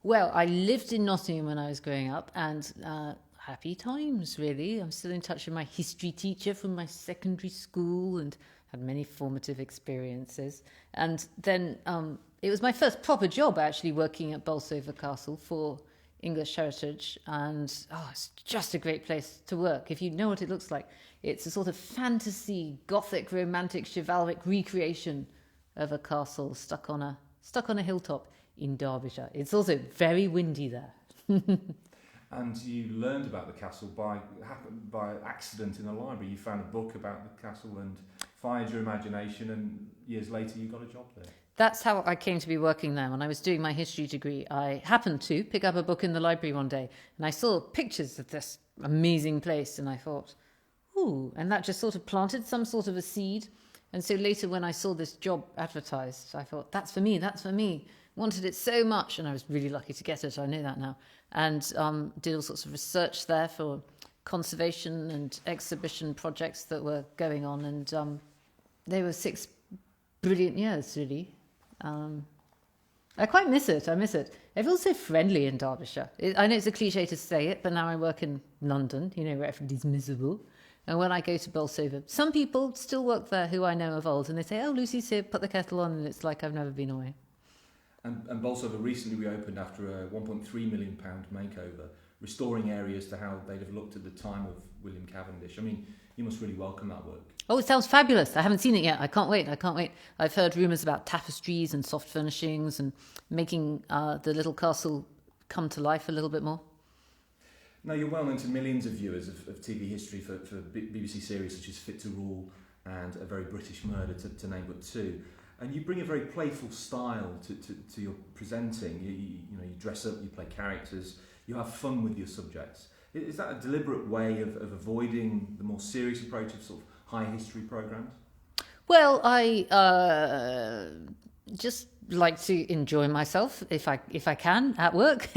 Well, I lived in Nottingham when I was growing up, and happy times, really. I'm still in touch with my history teacher from my secondary school and had many formative experiences. And then it was my first proper job, actually, working at Bolsover Castle for English Heritage. And it's just a great place to work. If you know what it looks like, it's a sort of fantasy, gothic, romantic, chivalric recreation of a castle stuck on a hilltop in Derbyshire. It's also very windy there. And you learned about the castle by accident in a library. You found a book about the castle and fired your imagination, and years later you got a job there. That's how I came to be working there. When I was doing my history degree, I happened to pick up a book in the library one day, and I saw pictures of this amazing place, and I thought, ooh, and that just sort of planted some sort of a seed. And so later when I saw this job advertised, I thought, that's for me, that's for me. Wanted it so much, and I was really lucky to get it. I know that now. And did all sorts of research there for conservation and exhibition projects that were going on. And they were 6 brilliant years, really. I quite miss it. I miss it. Everyone's so friendly in Derbyshire. I know it's a cliche to say it, but now I work in London, where everybody's miserable. And when I go to Bolsover, some people still work there who I know of old, and they say, oh, Lucy's here, put the kettle on, and it's like I've never been away. And Bolsover recently reopened after a £1.3 million makeover, restoring areas to how they'd have looked at the time of William Cavendish. I mean, you must really welcome that work. Oh, it sounds fabulous. I haven't seen it yet. I can't wait. I've heard rumours about tapestries and soft furnishings and making the little castle come to life a little bit more. Now, you're well known to millions of viewers of TV history for BBC series such as Fit to Rule and A Very British Murder, to name but two. And you bring a very playful style to your presenting. You dress up, you play characters, you have fun with your subjects. Is that a deliberate way of avoiding the more serious approach of sort of high history programmes? Well, I just like to enjoy myself if I can at work,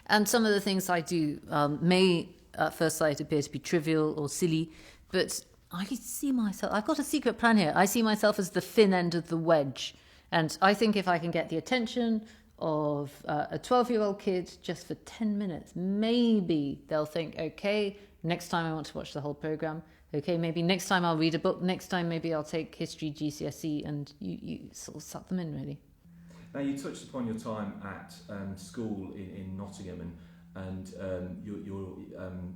and some of the things I do may at first sight appear to be trivial or silly, but I see myself, I've got a secret plan here. I see myself as the thin end of the wedge. And I think if I can get the attention of a 12-year-old kid just for 10 minutes, maybe they'll think, okay, next time I want to watch the whole programme. Okay, maybe next time I'll read a book. Next time maybe I'll take history GCSE, and you sort of suck them in, really. Now, you touched upon your time at school in Nottingham and your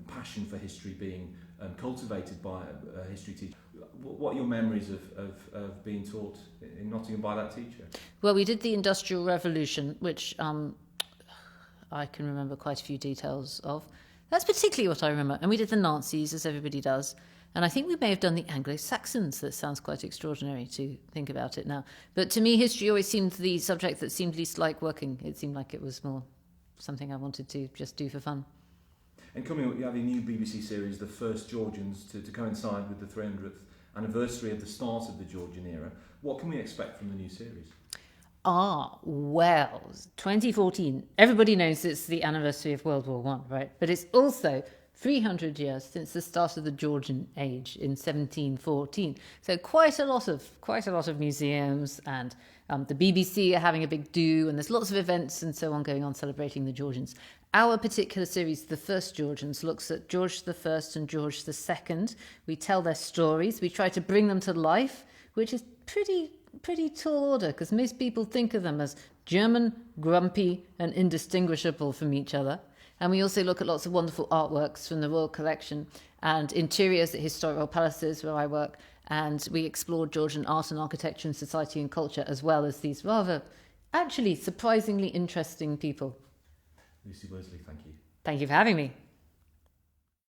passion for history being cultivated by a history teacher. What are your memories of being taught in Nottingham by that teacher? Well, we did the Industrial Revolution, which I can remember quite a few details of. That's particularly what I remember. And we did the Nazis, as everybody does. And I think we may have done the Anglo-Saxons. That sounds quite extraordinary to think about it now. But to me, history always seemed the subject that seemed least like working. It seemed like it was more something I wanted to just do for fun. And coming up, you have a new BBC series, The First Georgians, to coincide with the 300th anniversary of the start of the Georgian era. What can we expect from the new series? Well, 2014. Everybody knows it's the anniversary of World War I, right? But it's also 300 years since the start of the Georgian age in 1714. So quite a lot of museums, and the BBC are having a big do, and there's lots of events and so on going on celebrating the Georgians. Our particular series, The First Georgians, looks at George I and George II. We tell their stories. We try to bring them to life, which is pretty tall order, because most people think of them as German, grumpy, and indistinguishable from each other. And we also look at lots of wonderful artworks from the Royal Collection and interiors at historic palaces where I work. And we explore Georgian art and architecture and society and culture, as well as these rather, actually, surprisingly interesting people. Lucy Worsley, thank you. Thank you for having me.